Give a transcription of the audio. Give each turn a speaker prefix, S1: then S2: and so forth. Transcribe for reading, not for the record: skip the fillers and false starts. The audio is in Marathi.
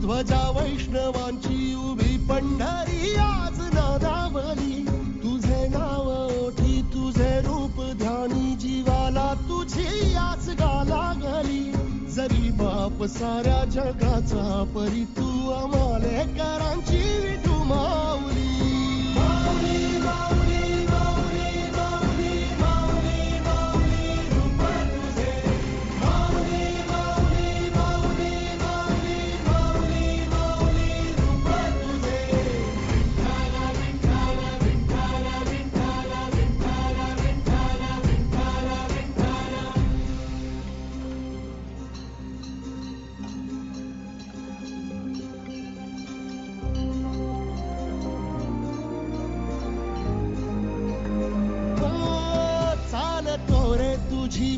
S1: ध्वजा वैष्णवांची उभी पंढरी आज नादावली. तुझे नाव ओठी तुझे रूप ध्यानी जीवाला तुझी आस गाला गली. जरी बाप साऱ्या जगाचा परी तू अमालेकरांची विठू माऊली. माऊली माऊली माऊली माऊली माऊली माऊली रूप तुझे. माऊली माऊली माऊली माऊली माऊली माऊली रूप तुझे. विठ्ठल विठ्ठल विठ्ठल विठ्ठल विठ्ठल विठ्ठल विठ्ठल विठ्ठल. चालतो रे तुझी